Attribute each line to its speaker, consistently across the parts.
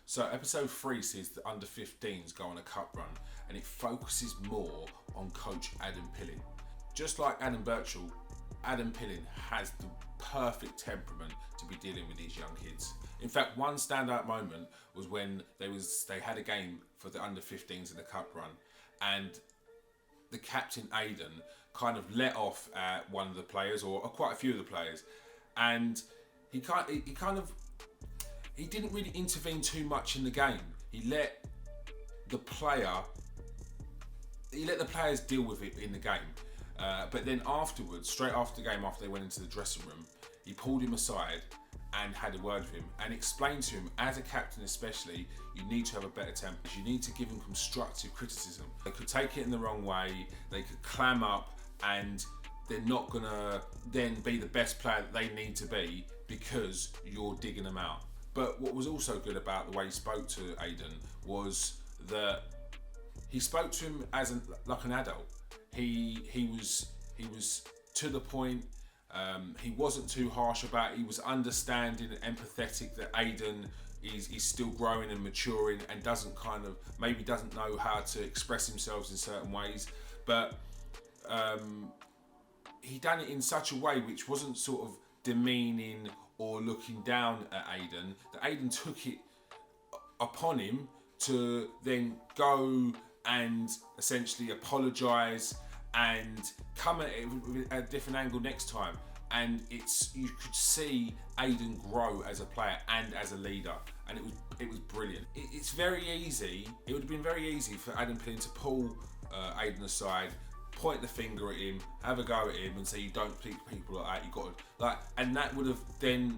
Speaker 1: So episode 3 sees the under 15s go on a cup run, and it focuses more on coach Adam Pillin. Just like Adam Birchall, Adam Pillin has the perfect temperament to be dealing with these young kids. In fact, one standout moment was when they had a game for the under 15s in the cup run, and the captain Aidan kind of let off at one of the players, or quite a few of the players, and he didn't really intervene too much in the game. He let the players deal with it in the game. But then afterwards, straight after the game, after they went into the dressing room, he pulled him aside and had a word with him and explained to him, as a captain especially, you need to have a better temper. You need to give him constructive criticism. They could take it in the wrong way, they could clam up, and they're not gonna then be the best player that they need to be because you're digging them out. But what was also good about the way he spoke to Aidan was that he spoke to him like an adult. He was to the point. He wasn't too harsh about it. He was understanding and empathetic that Aidan is still growing and maturing and doesn't know how to express himself in certain ways. But he done it in such a way which wasn't sort of demeaning or looking down at Aidan, that Aidan took it upon him to then go and essentially apologise and come at it with a different angle next time. And you could see Aidan grow as a player and as a leader, and it was brilliant. It's very easy. It would have been very easy for Adam Pillin to pull Aidan aside, point the finger at him, have a go at him, and say, you don't treat people like that. You got to and that would have then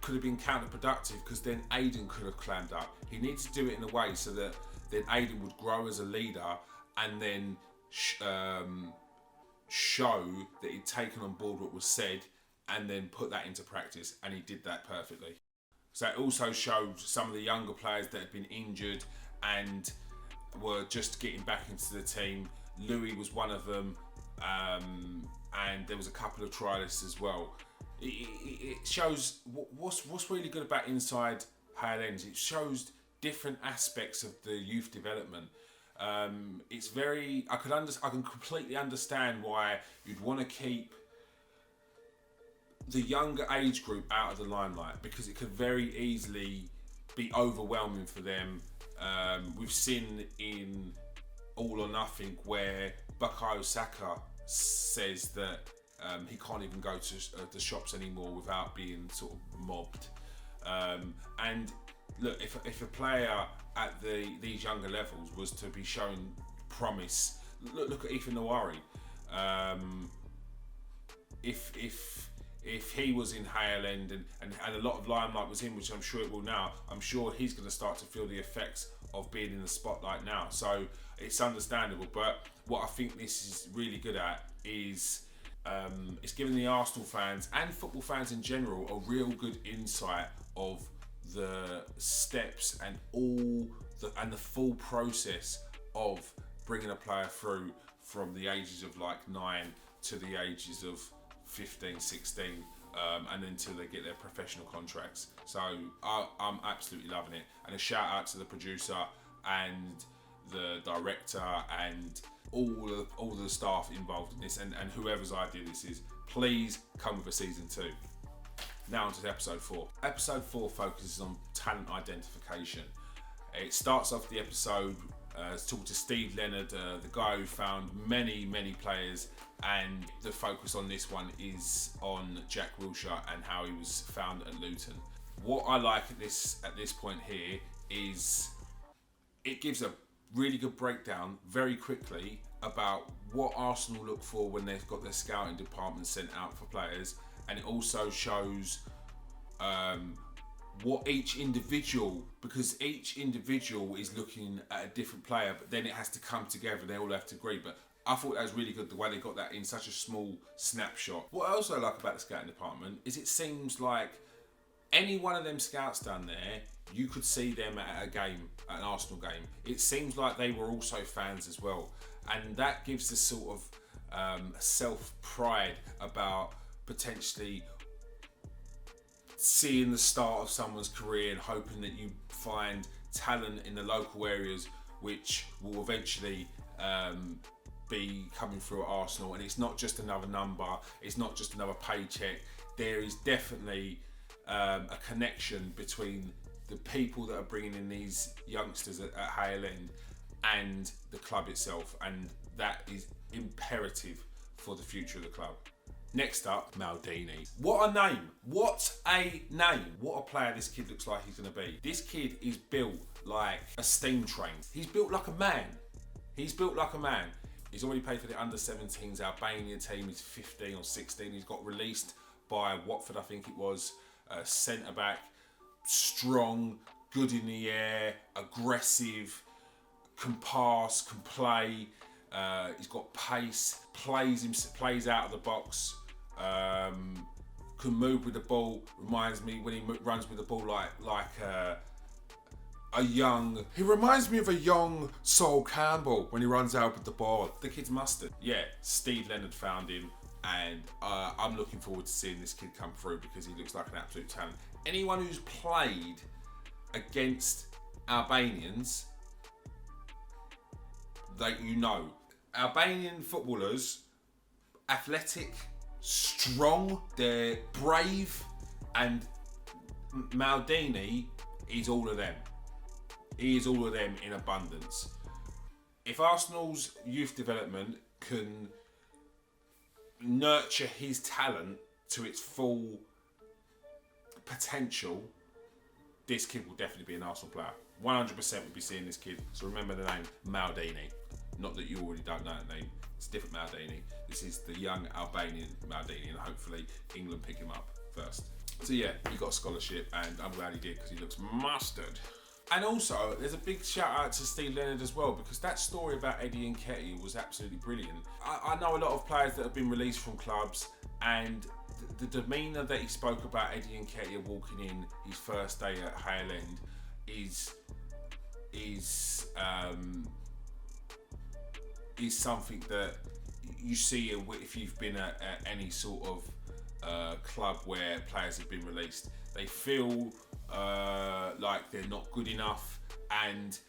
Speaker 1: could have been counterproductive, because then Aidan could have clammed up. He needs to do it in a way so that then Aidan would grow as a leader, and then show that he'd taken on board what was said, and then put that into practice, and he did that perfectly. So it also showed some of the younger players that had been injured and were just getting back into the team. Louis was one of them, and there was a couple of trialists as well. It shows what's really good about Inside Hale. It shows different aspects of the youth development. It's very. I can completely understand why you'd want to keep the younger age group out of the limelight, because it could very easily be overwhelming for them. We've seen in All or Nothing where Bukayo Saka says that he can't even go to the shops anymore without being sort of mobbed. And look, if a player at these younger levels was to be showing promise, look at Ethan Nawari. If he was in Hale End and a lot of limelight was in, which I'm sure it will now, I'm sure he's going to start to feel the effects of being in the spotlight now. So it's understandable. But what I think this is really good at is it's giving the Arsenal fans and football fans in general a real good insight of the steps and the full process of bringing a player through from the ages of like 9 to the ages of 15, 16, and until they get their professional contracts. So I'm absolutely loving it. And a shout out to the producer and the director and all the staff involved in this, and whoever's idea this is. Please come with a season 2. Now on to episode 4. Episode 4 focuses on talent identification. It starts off the episode talking to Steve Leonard, the guy who found many players, and the focus on this one is on Jack Wilshere and how he was found at Luton. What I like at this point here is it gives a really good breakdown very quickly about what Arsenal look for when they've got their scouting department sent out for players, and it also shows what each individual, because each individual is looking at a different player, but then it has to come together, they all have to agree. But I thought that was really good, the way they got that in such a small snapshot. What I also like about the scouting department is it seems like any one of them scouts down there, you could see them at a game, at an Arsenal game. It seems like they were also fans as well. And that gives this sort of self-pride about potentially seeing the start of someone's career and hoping that you find talent in the local areas which will eventually be coming through at Arsenal. And it's not just another number, it's not just another paycheck. There is definitely a connection between the people that are bringing in these youngsters at Hale and the club itself, and that is imperative for the future of the club. Next up, Maldini. What a name! What a name! What a player this kid looks like he's going to be. This kid is built like a steam train. He's built like a man. He's built like a man. He's already played for the under-17s Albanian team. He's 15 or 16. He's got released by Watford, I think it was. Centre-back, strong, good in the air, aggressive, can pass, can play. He's got pace, plays out of the box, can move with the ball. Reminds me when he runs with the ball like a young. He reminds me of a young Sol Campbell when he runs out with the ball. The kid's mustard. Yeah, Steve Leonard found him, and I'm looking forward to seeing this kid come through because he looks like an absolute talent. Anyone who's played against Albanians, like, you know, Albanian footballers, athletic, strong, they're brave, and Maldini is all of them. He is all of them in abundance. If Arsenal's youth development can nurture his talent to its full potential, this kid will definitely be an Arsenal player. 100% will be seeing this kid. So remember the name, Maldini. Not that you already don't know that name. It's a different Maldini. This is the young Albanian Maldini, and hopefully England pick him up first. So yeah, he got a scholarship, and I'm glad he did because he looks mustard. And also, there's a big shout out to Steve Leonard as well, because that story about Eddie Nketiah was absolutely brilliant. I know a lot of players that have been released from clubs, and the demeanour that he spoke about Eddie Nketiah walking in his first day at Hale End is something that you see if you've been at any sort of club where players have been released. They feel like they're not good enough, and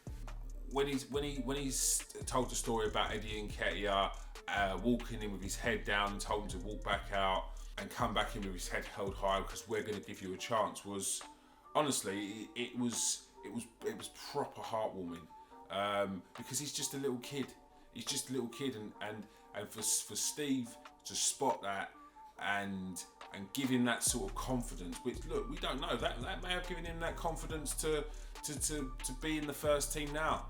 Speaker 1: when he's told the story about Eddie Nketiah walking in with his head down and told him to walk back out and come back in with his head held high because we're going to give you a chance, was honestly it was proper heartwarming, because he's just a little kid. He's just a little kid, and for Steve to spot that and give him that sort of confidence, which, look, we don't know, that may have given him that confidence to be in the first team now.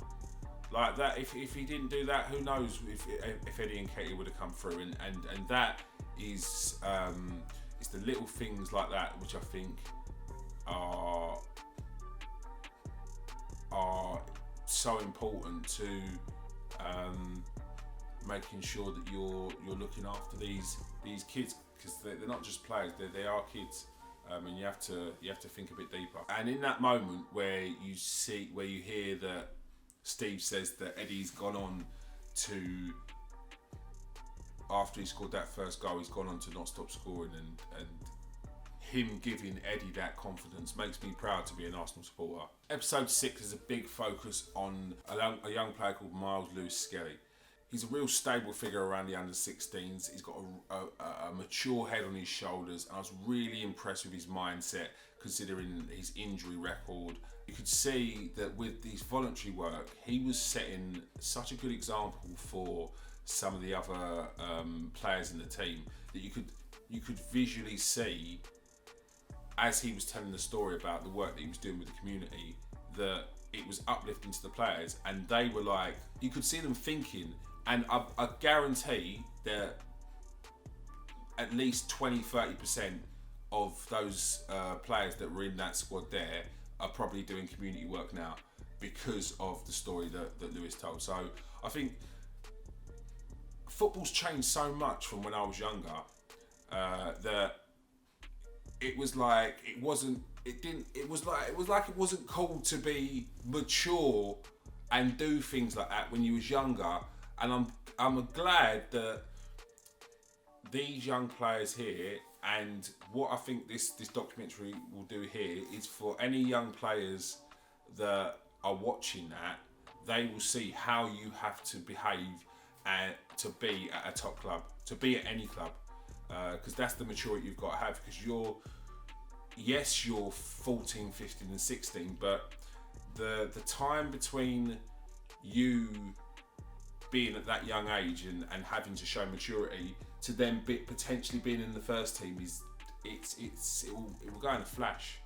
Speaker 1: Like that, if he didn't do that, who knows if Eddie Nketiah would have come through, and that is it's the little things like that which I think are so important to making sure that you're looking after these kids, because they're not just players, they are kids, and you have to think a bit deeper. And in that moment where you hear that Steve says that Eddie's gone on to, after he scored that first goal, he's gone on to not stop scoring, and him giving Eddie that confidence makes me proud to be an Arsenal supporter. Episode 6 is a big focus on a young player called Miles Lewis-Skelly. He's a real stable figure around the under-16s. He's got a mature head on his shoulders, and I was really impressed with his mindset considering his injury record. You could see that with his voluntary work, he was setting such a good example for some of the other players in the team, that you could visually see, as he was telling the story about the work that he was doing with the community, that it was uplifting to the players, and they were like, you could see them thinking, and I guarantee that at least 20-30% of those players that were in that squad there are probably doing community work now because of the story that Lewis told. So I think football's changed so much from when I was younger, that it was like it wasn't cool to be mature and do things like that when you was younger. And I'm glad that these young players here And what I think this documentary will do here is for any young players that are watching that, they will see how you have to behave and to be at a top club, to be at any club, because that's the maturity you've got to have. Because you're 14, 15 and 16, but the time between you being at that young age and having to show maturity to then potentially being in the first team it will go in a flash.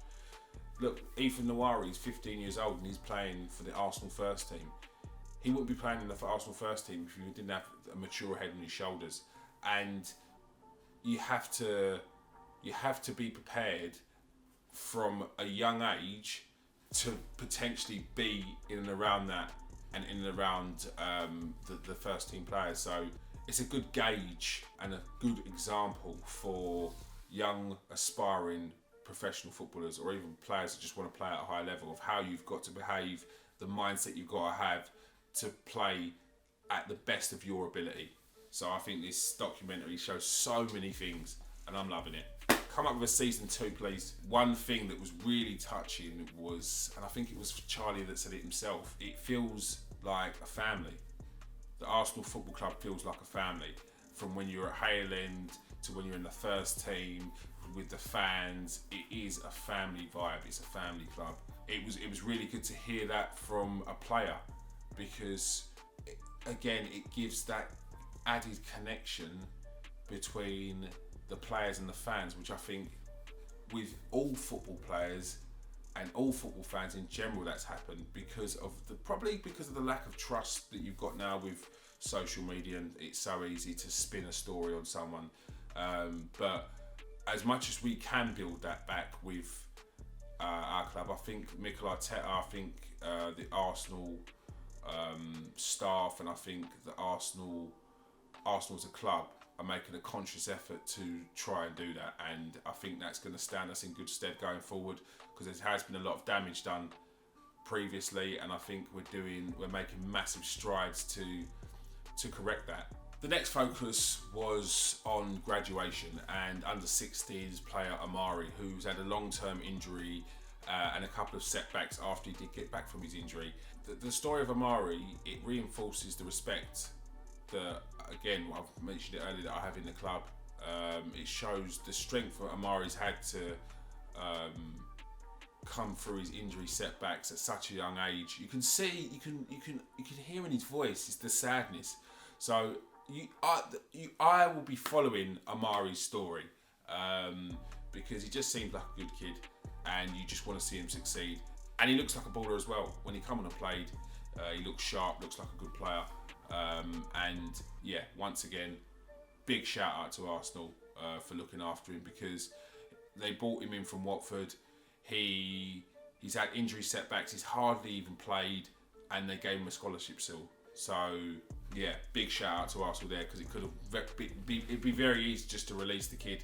Speaker 1: Look, Ethan Nawari is 15 years old and he's playing for the Arsenal first team. He wouldn't be playing in the Arsenal first team if he didn't have a mature head on his shoulders. And you have to be prepared from a young age to potentially be in and around that and in and around the first team players. So it's a good gauge and a good example for young aspiring professional footballers or even players that just want to play at a high level of how you've got to behave, the mindset you've got to have to play at the best of your ability. So I think this documentary shows so many things and I'm loving it. Come up with a season 2, please. One thing that was really touching was, and I think it was Charlie that said it himself, it feels like a family. The Arsenal Football Club feels like a family. From when you're at Hale to when you're in the first team, with the fans, it is a family vibe, it's a family club. It was really good to hear that from a player because, again, it gives that added connection between the players and the fans, which I think with all football players and all football fans in general that's happened probably because of the lack of trust that you've got now with social media, and it's so easy to spin a story on someone, but as much as we can build that back with our club, I think Mikel Arteta, I think the Arsenal staff, and I think the Arsenal as a club are making a conscious effort to try and do that, and I think that's going to stand us in good stead going forward because there has been a lot of damage done previously, and I think we're making massive strides to correct that. The next focus was on graduation and under 16s player Amari, who's had a long-term injury and a couple of setbacks after he did get back from his injury. The story of Amari, it reinforces the respect that, again, I've mentioned it earlier, that I have in the club. It shows the strength that Amari's had to come through his injury setbacks at such a young age. You can see, you can hear in his voice, it's the sadness. So I will be following Amari's story because he just seems like a good kid, and you just want to see him succeed. And he looks like a baller as well. When he come on and played, he looks sharp, looks like a good player. And yeah, once again, big shout out to Arsenal for looking after him because they bought him in from Watford. He's had injury setbacks, he's hardly even played, and they gave him a scholarship still. So yeah, big shout out to Arsenal there because it could have it'd be very easy just to release the kid,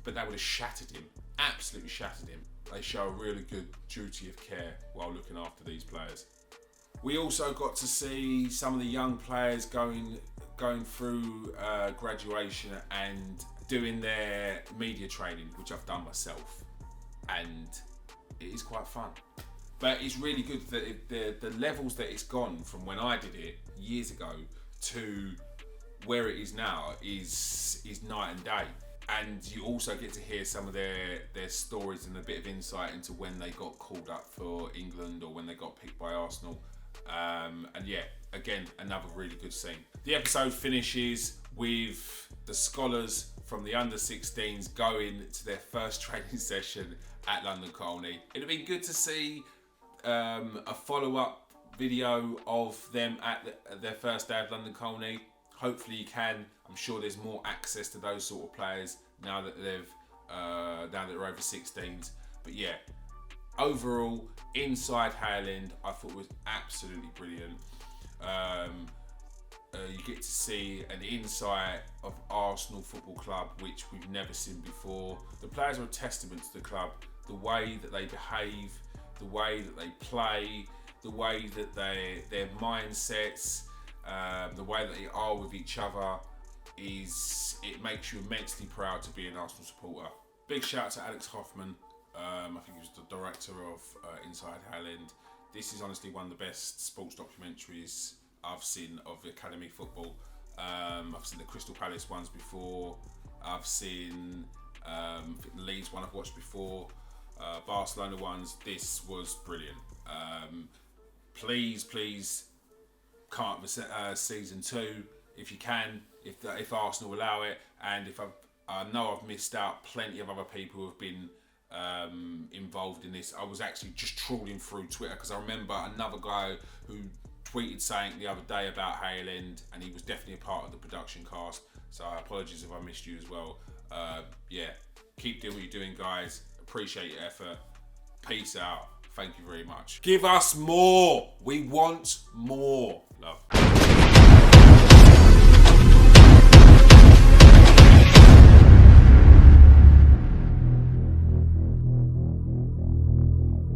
Speaker 1: but that would have shattered him, absolutely shattered him. They show a really good duty of care while looking after these players. We also got to see some of the young players going through graduation and doing their media training, which I've done myself, and it is quite fun. But it's really good that the levels that it's gone from when I did it years ago to where it is now is night and day. And you also get to hear some of their stories and a bit of insight into when they got called up for England or when they got picked by Arsenal. And yeah, again, another really good scene. The episode finishes with the scholars from the under 16s going to their first training session at London Colney. It'd have been good to see a follow-up video of them at their first day of London Colney. Hopefully you can. I'm sure there's more access to those sort of players now that they're over 16s. But yeah, overall, inside Hale, I thought it was absolutely brilliant. You get to see an insight of Arsenal Football Club, which we've never seen before. The players are a testament to the club. The way that they behave, the way that they play, the way that their mindsets, the way that they are with each other. it makes you immensely proud to be an Arsenal supporter. Big shout out to Alex Hoffman. I think he was the director of Inside Hale. This is honestly one of the best sports documentaries I've seen of academy football. I've seen the Crystal Palace ones before. I've seen the Leeds one I've watched before. Barcelona ones. This was brilliant. Please come up with season 2 if you can, if Arsenal allow it, and if I know I've missed out plenty of other people who have been involved in this. I was actually just trawling through Twitter because I remember another guy who tweeted saying the other day about Hale End, and he was definitely a part of the production cast. So apologies if I missed you as well. Yeah, keep doing what you're doing, guys. Appreciate your effort. Peace out. Thank you very much. Give us more. We want more. Love.